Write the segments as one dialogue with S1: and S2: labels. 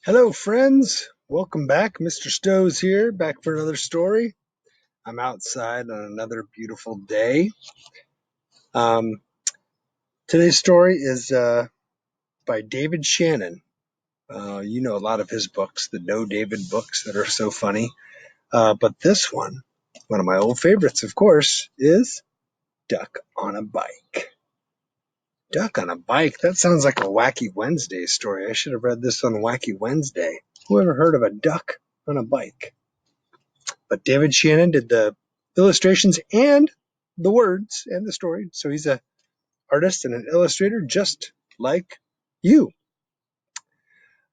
S1: Hello, friends. Welcome back. Mr. Stowe's here, back for another story. I'm outside on another beautiful day. Um, Today's story is by David Shannon. You know a lot of his books, the No David books that are so funny. But this one of my old favorites, of course, is Duck on a Bike. Duck on a Bike? That sounds like a Wacky Wednesday story. I should have read this on Wacky Wednesday. Who ever heard of a duck on a bike? But David Shannon did the illustrations and the words and the story. So he's an artist and an illustrator just like you.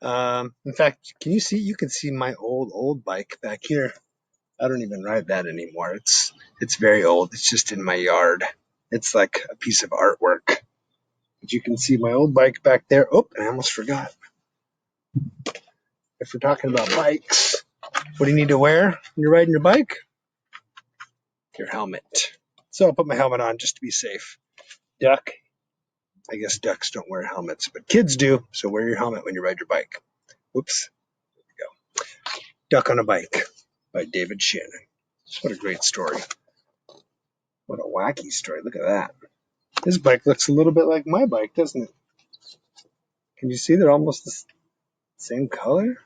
S1: In fact, can you see? You can see my old bike back here. I don't even ride that anymore. It's very old. It's just in my yard. It's like a piece of artwork. But you can see my old bike back there. Oh, I almost forgot. If we're talking about bikes, what do you need to wear when you're riding your bike? Your helmet. So I'll put my helmet on just to be safe. Duck. I guess ducks don't wear helmets, but kids do. So wear your helmet when you ride your bike. Whoops. There we go. Duck on a Bike by David Shannon. What a great story. What a wacky story. Look at that. His bike looks a little bit like my bike, doesn't it? Can you see they're almost the same color?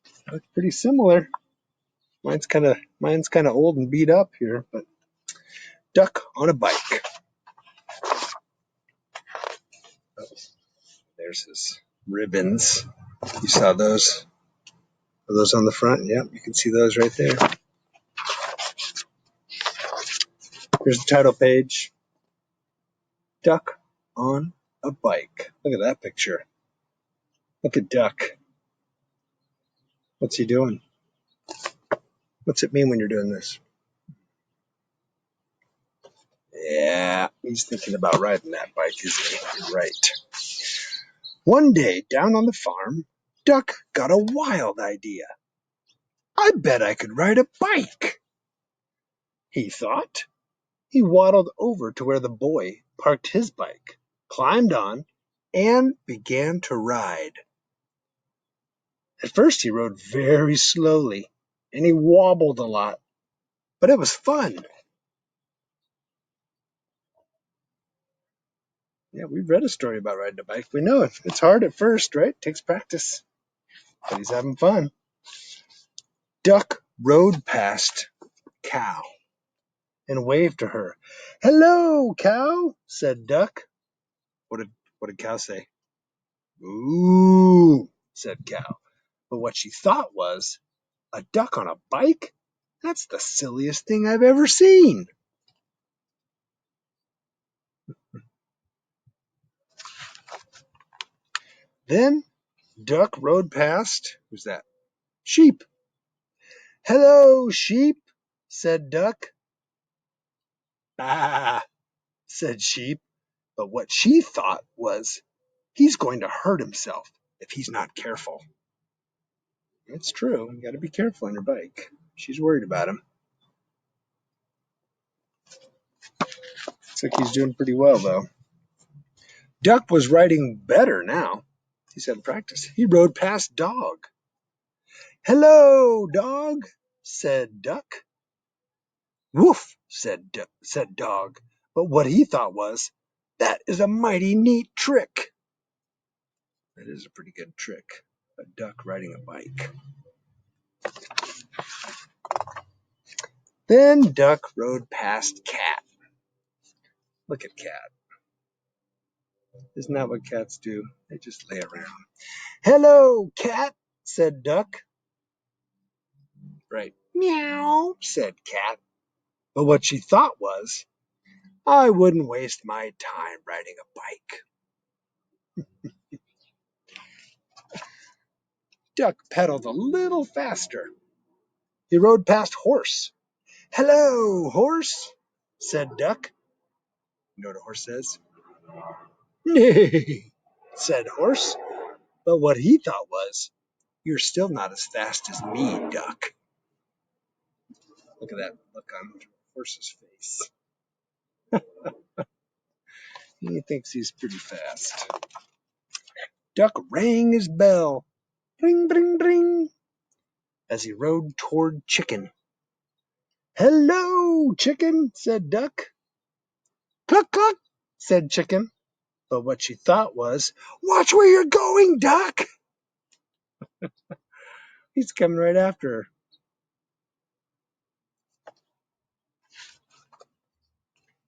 S1: They look pretty similar. Mine's kind of old and beat up here, but Duck on a Bike. Oh, there's his ribbons. You saw those? Are those on the front? Yep, you can see those right there. Here's the title page. Duck on a Bike. Look at that picture. Look at Duck. What's he doing? What's it mean when you're doing this? Yeah, he's thinking about riding that bike, isn't he? You're right. One day, down on the farm, Duck got a wild idea. I bet I could ride a bike, he thought. He waddled over to where the boy parked his bike, climbed on, and began to ride. At first, he rode very slowly, and he wobbled a lot, but it was fun. Yeah, we've read a story about riding a bike. We know it's hard at first, right? It takes practice, but he's having fun. Duck rode past Cow and waved to her. Hello, Cow, said Duck. What did Cow say? Ooh, said Cow. But what she thought was, a duck on a bike? That's the silliest thing I've ever seen. Then Duck rode past, who's that? Sheep. Hello, Sheep, said Duck. Ah, said Sheep. But what she thought was, he's going to hurt himself if he's not careful. It's true. You got to be careful on your bike. She's worried about him. Looks like he's doing pretty well, though. Duck was riding better now. He's had practice. He rode past Dog. Hello, Dog, said Duck. Woof, said Dog. But what he thought was, that is a mighty neat trick. That is a pretty good trick. A duck riding a bike. Then Duck rode past Cat. Look at Cat. Isn't that what cats do? They just lay around. Hello, Cat, said Duck. Right. Meow, said Cat. But what she thought was, I wouldn't waste my time riding a bike. Duck pedaled a little faster. He rode past Horse. Hello, Horse, said Duck. You know what a horse says? Nay, said Horse. But what he thought was, you're still not as fast as me, Duck. Look at that look on Horse's face. He thinks he's pretty fast. Duck rang his bell. Bring, bring, bring, as he rode toward Chicken. "Hello, Chicken," said Duck. "Cluck, cluck," said Chicken. But what she thought was, "Watch where you're going, Duck." He's coming right after her.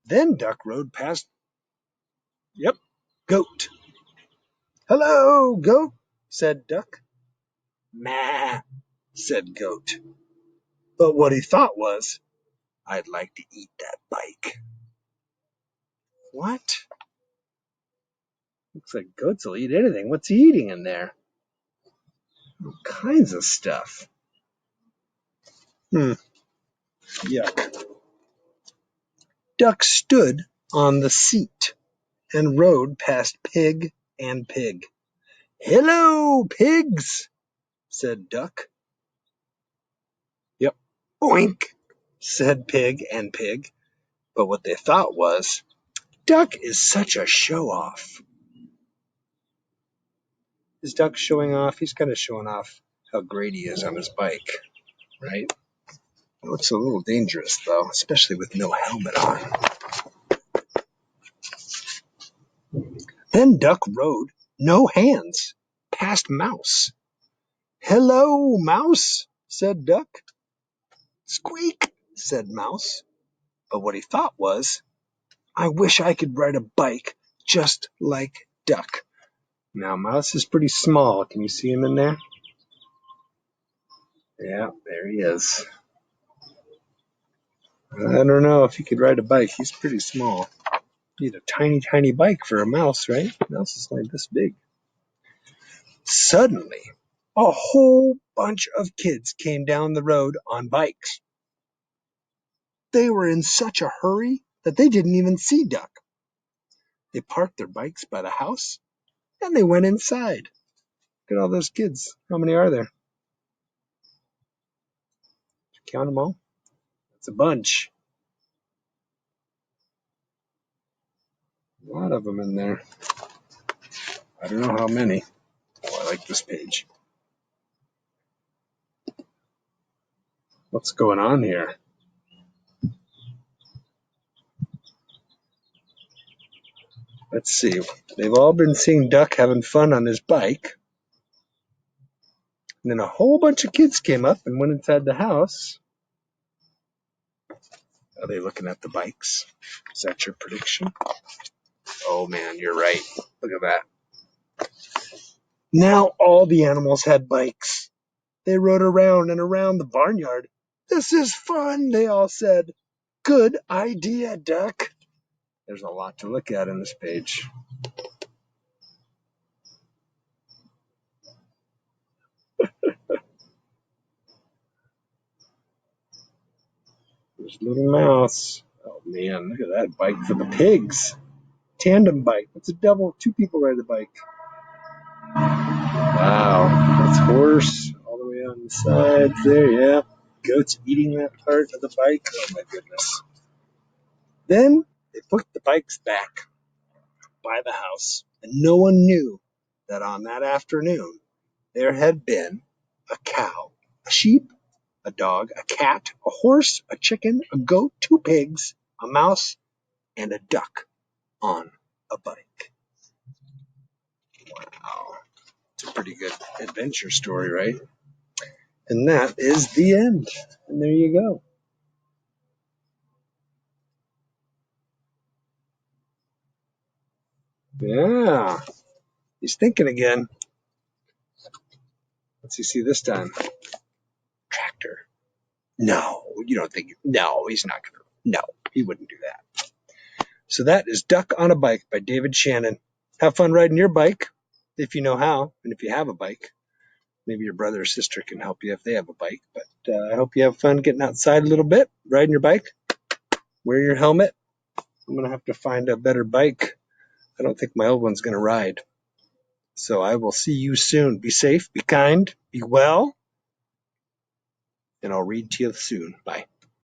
S1: Then Duck rode past, yep, Goat. "Hello, Goat," said Duck. "Meh," said Goat. But what he thought was, "I'd like to eat that bike." What? Looks like goats will eat anything. What's he eating in there? All kinds of stuff. Yuck. Duck stood on the seat and rode past Pig and Pig. "Hello, pigs," said Duck. Yep. "Oink," said Pig and Pig. But what they thought was, "Duck is such a show-off." Is Duck showing off? He's kind of showing off how great he is on his bike, right? It looks a little dangerous, though, especially with no helmet on. Then Duck rode, no hands, past Mouse. "Hello, Mouse," said Duck. "Squeak," said Mouse. But what he thought was, "I wish I could ride a bike just like Duck." Now, Mouse is pretty small. Can you see him in there? Yeah, there he is. I don't know if he could ride a bike. He's pretty small. You need a tiny, tiny bike for a mouse, right? A mouse is like this big. Suddenly, a whole bunch of kids came down the road on bikes. They were in such a hurry that they didn't even see Duck. They parked their bikes by the house and they went inside. Look at all those kids. How many are there? Count them all? It's a bunch. A lot of them in there. I don't know how many. Oh, I like this page. What's going on here? Let's see. They've all been seeing Duck having fun on his bike. And then a whole bunch of kids came up and went inside the house. Are they looking at the bikes? Is that your prediction? Oh man, you're right. Look at that. Now all the animals had bikes. They rode around and around the barnyard. "This is fun," they all said. "Good idea, Duck." There's a lot to look at in this page. There's Little Mouse. Oh man, look at that bike for the pigs. Tandem bike. That's a double. Two people ride the bike. Wow. That's horse all the way on the sides there. Yeah. Goats eating that part of the bike. Oh my goodness. Then they put the bikes back by the house, and no one knew that on that afternoon there had been a cow, a sheep, a dog, a cat, a horse, a chicken, a goat, two pigs, a mouse, and a duck on a bike. Wow. It's a pretty good adventure story, right? And that is the end. And there you go. Yeah. He's thinking again. What's he see this time? Tractor. No, you don't think. No, he's not going to. No, he wouldn't do that. So that is Duck on a Bike by David Shannon. Have fun riding your bike if you know how, and if you have a bike. Maybe your brother or sister can help you if they have a bike. But I hope you have fun getting outside a little bit, riding your bike. Wear your helmet. I'm going to have to find a better bike. I don't think my old one's going to ride. So I will see you soon. Be safe, be kind, be well, and I'll read to you soon. Bye.